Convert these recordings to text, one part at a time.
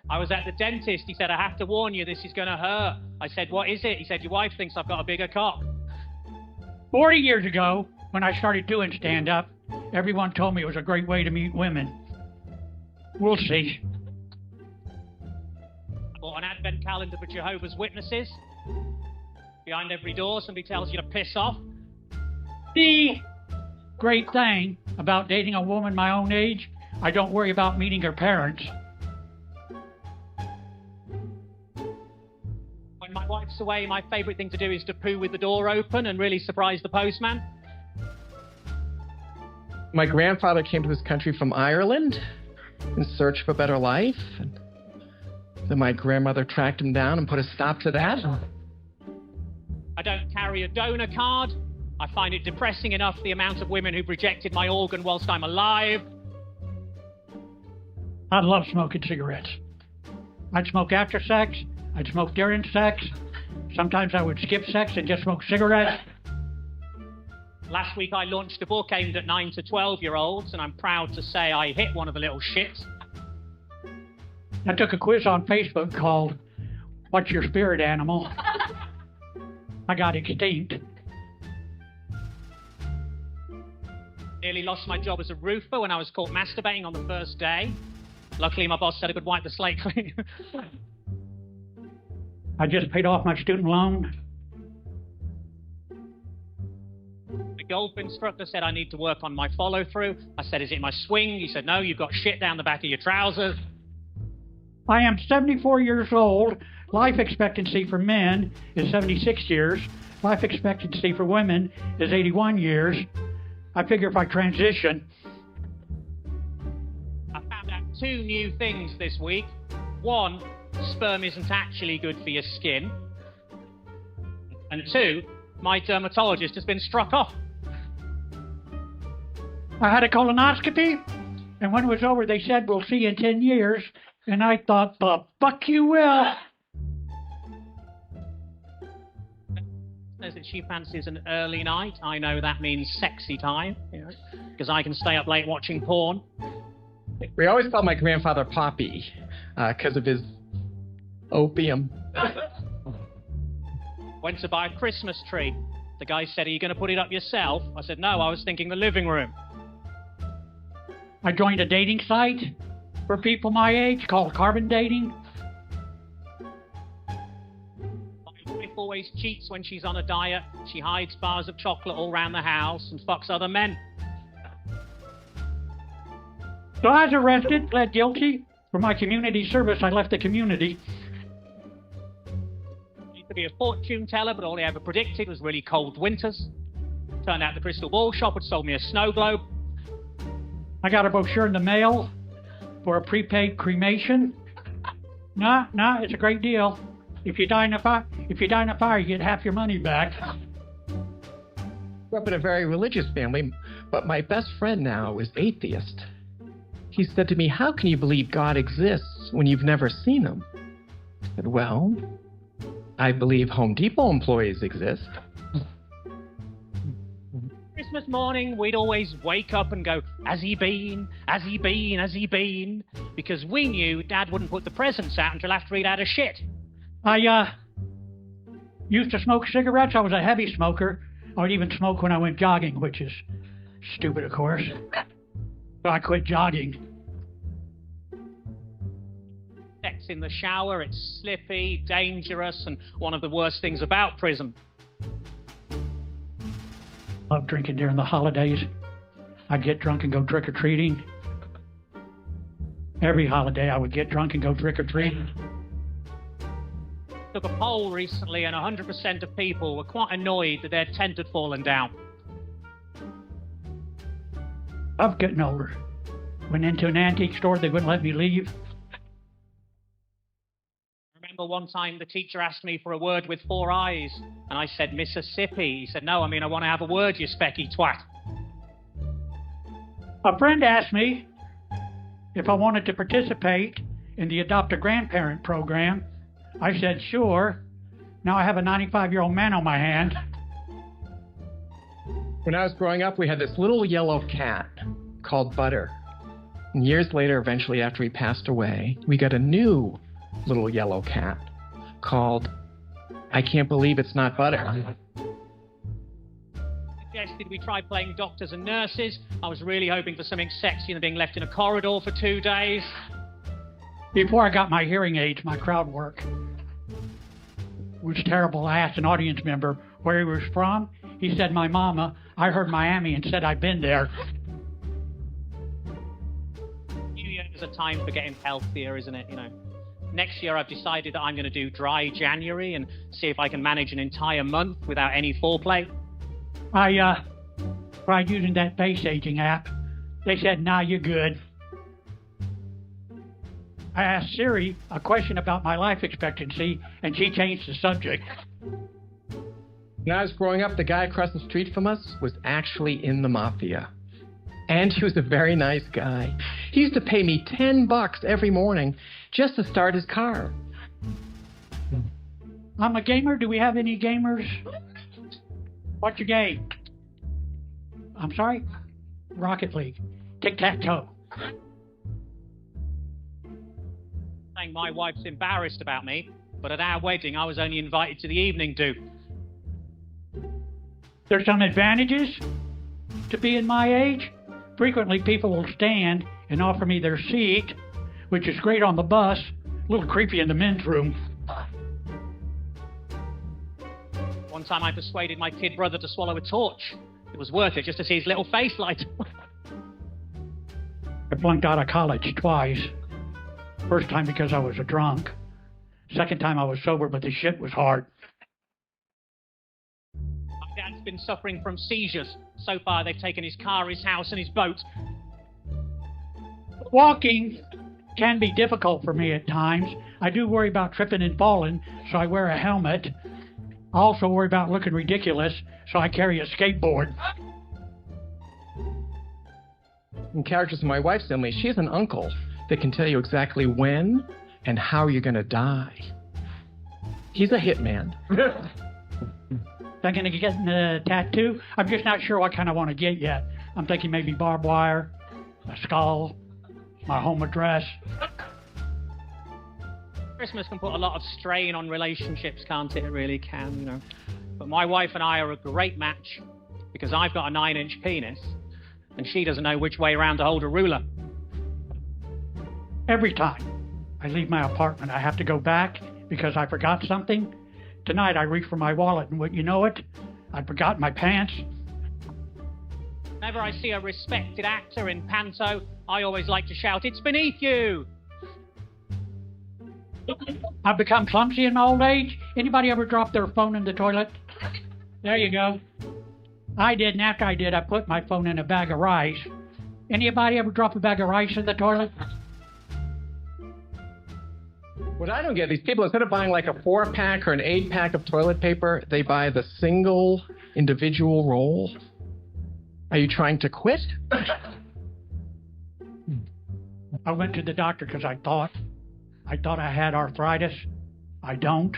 I was at the dentist. He said, I have to warn you, this is going to hurt. I said, what is it? He said, your wife thinks I've got a bigger cock. 40 years ago, when I started doing stand-up, everyone told me it was a great way to meet women. We'll see. I bought an advent calendar for Jehovah's Witnesses. Behind every door, somebody tells you to piss off. The great thing about dating a woman my own age, I don't worry about meeting her parents. When my wife's away, my favourite thing to do is to poo with the door open and really surprise the postman. My grandfather came to this country from Ireland in search of a better life. And then my grandmother tracked him down and put a stop to that. I don't carry a donor card. I find it depressing enough the amount of women who've rejected my organ whilst I'm alive. I love smoking cigarettes. I'd smoke after sex. I'd smoke during sex. Sometimes I would skip sex and just smoke cigarettes. Last week I launched a book aimed at 9 to 12-year-olds, and I'm proud to say I hit one of the little shits. I took a quiz on Facebook called, What's Your Spirit Animal? I got extinct. Nearly lost my job as a roofer when I was caught masturbating on the first day. Luckily, my boss said I could wipe the slate clean. I just paid off my student loan. The golf instructor said I need to work on my follow-through. I said, is it my swing? He said, no, you've got shit down the back of your trousers. I am 74 years old. Life expectancy for men is 76 years. Life expectancy for women is 81 years. I figure if I transition... I found out 2 new things this week. 1, sperm isn't actually good for your skin. And 2, my dermatologist has been struck off. I had a colonoscopy, and when it was over, they said, we'll see you in 10 years. And I thought, the fuck you will. Says that she fancies an early night. I know that means sexy time, because I can stay up late watching porn. We always called my grandfather Poppy because of his opium. Went to buy a Christmas tree. The guy said, are you going to put it up yourself? I said, no, I was thinking the living room. I joined a dating site for people my age called Carbon Dating. My wife always cheats when she's on a diet. She hides bars of chocolate all around the house and fucks other men. So I was arrested, pled guilty. For my community service, I left the community. I used to be a fortune teller, but all I ever predicted was really cold winters. Turned out the crystal ball shop had sold me a snow globe. I got a brochure in the mail for a prepaid cremation. Nah, it's a great deal. If you die in a fire, you get half your money back. Grew up in a very religious family, but my best friend now is atheist. He said to me, how can you believe God exists when you've never seen him? I said, well, I believe Home Depot employees exist. Christmas morning, we'd always wake up and go, has he been? Has he been? Has he been? Because we knew Dad wouldn't put the presents out until after he'd had a shit. I used to smoke cigarettes. I was a heavy smoker. I would even smoke when I went jogging, which is stupid, of course. So I quit jogging. Sex in the shower, it's slippy, dangerous, and one of the worst things about prison. Love drinking during the holidays. I'd get drunk and go trick-or-treating. Every holiday I would get drunk and go trick-or-treating. Took a poll recently and 100% of people were quite annoyed that their tent had fallen down. I'm getting older. Went into an antique store, they wouldn't let me leave. I remember one time the teacher asked me for a word with 4 eyes, and I said Mississippi. He said, no, I mean I want to have a word, you specky twat. A friend asked me if I wanted to participate in the Adopt a Grandparent program. I said, sure. Now I have a 95-year-old man on my hand. When I was growing up, we had this little yellow cat called Butter. And years later, eventually after he passed away, we got a new little yellow cat called I Can't Believe It's Not Butter. Suggested we try playing doctors and nurses. I was really hoping for something sexy than being left in a corridor for 2 days. Before I got my hearing aids, my crowd work was terrible. I asked an audience member where he was from. He said, my mama. I heard Miami and said I'd been there. New Year is a time for getting healthier, isn't it? You know, next year I've decided that I'm going to do dry January and see if I can manage an entire month without any foreplay. I tried using that face aging app. They said, nah, you're good. I asked Siri a question about my life expectancy, and she changed the subject. When I was growing up, the guy across the street from us was actually in the mafia. And he was a very nice guy. He used to pay me $10 every morning just to start his car. I'm a gamer. Do we have any gamers? What's your game? I'm sorry? Rocket League. Tic-tac-toe. Saying my wife's embarrassed about me, but at our wedding I was only invited to the evening do. There's some advantages to being my age. Frequently people will stand and offer me their seat, which is great on the bus, a little creepy in the men's room. One time I persuaded my kid brother to swallow a torch. It was worth it just to see his little face light. I flunked out of college twice. First time because I was a drunk. Second time I was sober, but the shit was hard. My dad's been suffering from seizures. So far they've taken his car, his house and his boat. Walking can be difficult for me at times. I do worry about tripping and falling, so I wear a helmet. I also worry about looking ridiculous, so I carry a skateboard. In characters in my wife's family, she has an uncle that can tell you exactly when and how you're going to die. He's a hitman. Thinking of getting a tattoo? I'm just not sure what kind I want to get yet. I'm thinking maybe barbed wire, a skull, my home address. Christmas can put a lot of strain on relationships, can't it? It really can, you know. But my wife and I are a great match because I've got a 9-inch penis and she doesn't know which way around to hold a ruler. Every time I leave my apartment, I have to go back because I forgot something. Tonight I reached for my wallet and wouldn't you know it, I'd forgotten my pants. Whenever I see a respected actor in panto, I always like to shout, "It's beneath you!" I've become clumsy in my old age. Anybody ever drop their phone in the toilet? There you go. I did, and after I did, I put my phone in a bag of rice. Anybody ever drop a bag of rice in the toilet? What I don't get, these people, instead of buying like a 4-pack or an 8-pack of toilet paper, they buy the single individual roll. Are you trying to quit? I went to the doctor because I thought I had arthritis. I don't.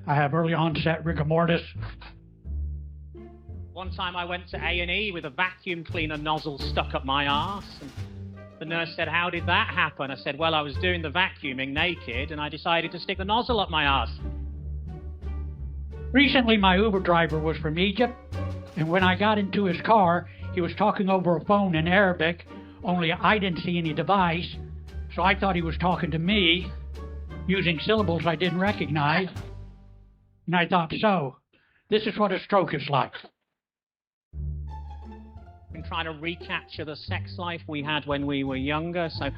I have early onset rigor mortis. One time I went to A&E with a vacuum cleaner nozzle stuck up my arse, and the nurse said, "How did that happen?" I said, "Well, I was doing the vacuuming naked and I decided to stick the nozzle up my arse." Recently, my Uber driver was from Egypt, and when I got into his car, he was talking over a phone in Arabic, only I didn't see any device, so I thought he was talking to me, using syllables I didn't recognize, and I thought, so, this is what a stroke is like. Been trying to recapture the sex life we had when we were younger, so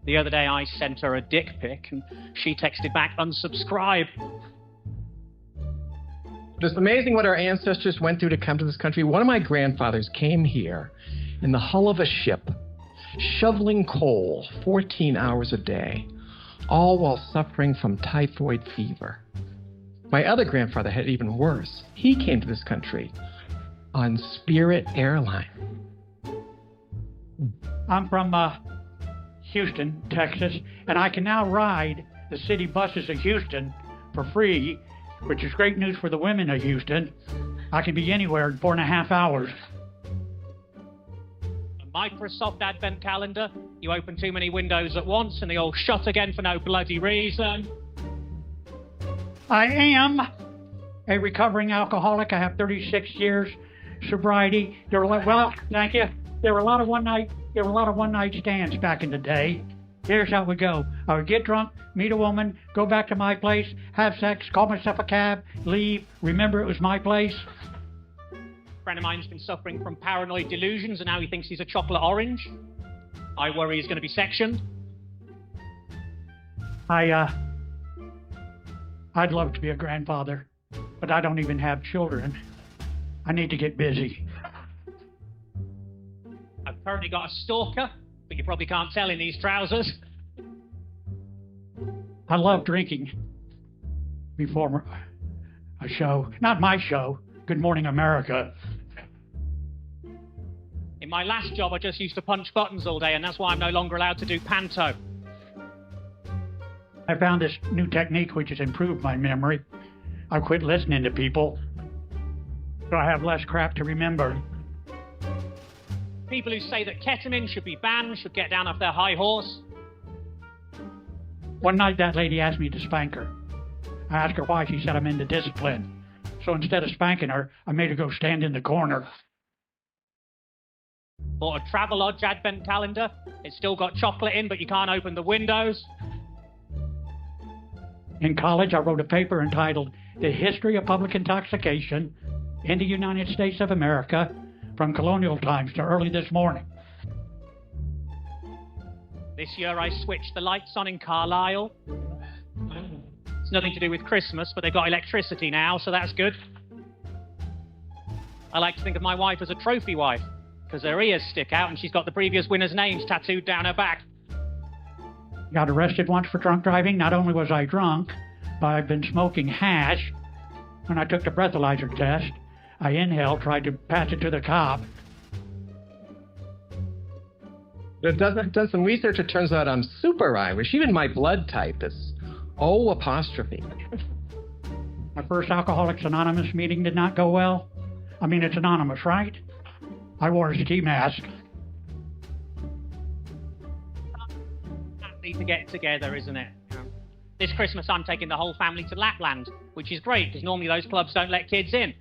the other day I sent her a dick pic, and she texted back, "Unsubscribe." It's amazing what our ancestors went through to come to this country. One of my grandfathers came here in the hull of a ship, shoveling coal 14 hours a day, all while suffering from typhoid fever. My other grandfather had it even worse. He came to this country on Spirit Airline. I'm from Houston, Texas, and I can now ride the city buses of Houston for free, which is great news for the women of Houston. I can be anywhere in 4.5 hours. A Microsoft Advent Calendar. You open too many windows at once and they all shut again for no bloody reason. I am a recovering alcoholic. I have 36 years sobriety. Thank you. There were a lot of one-night stands back in the day. Here's how it would go. I would get drunk, meet a woman, go back to my place, have sex, call myself a cab, leave, remember it was my place. A friend of mine's been suffering from paranoid delusions and now he thinks he's a chocolate orange. I worry he's going to be sectioned. I'd love to be a grandfather, but I don't even have children. I need to get busy. I've currently got a stalker, but you probably can't tell in these trousers. I love drinking before a show. Not my show, Good Morning America. In my last job, I just used to punch buttons all day, and that's why I'm no longer allowed to do panto. I found this new technique which has improved my memory. I quit listening to people, so I have less crap to remember. People who say that ketamine should be banned should get down off their high horse. One night that lady asked me to spank her. I asked her why. She said I'm into discipline. So instead of spanking her, I made her go stand in the corner. Bought a Travelodge Advent Calendar. It's still got chocolate in, but you can't open the windows. In college, I wrote a paper entitled The History of Public Intoxication in the United States of America from colonial times to early this morning. This year I switched the lights on in Carlisle. It's nothing to do with Christmas, but they've got electricity now, so that's good. I like to think of my wife as a trophy wife, because her ears stick out and she's got the previous winners' names tattooed down her back. Got arrested once for drunk driving. Not only was I drunk, but I've been smoking hash. When I took the breathalyzer test, I inhaled, tried to pass it to the cop. Done some research, it turns out I'm super Irish. Even my blood type is O apostrophe. My first Alcoholics Anonymous meeting did not go well. I mean, it's anonymous, right? I wore a ski mask. Need to get together, isn't it? This Christmas I'm taking the whole family to Lapland, which is great, because normally those clubs don't let kids in.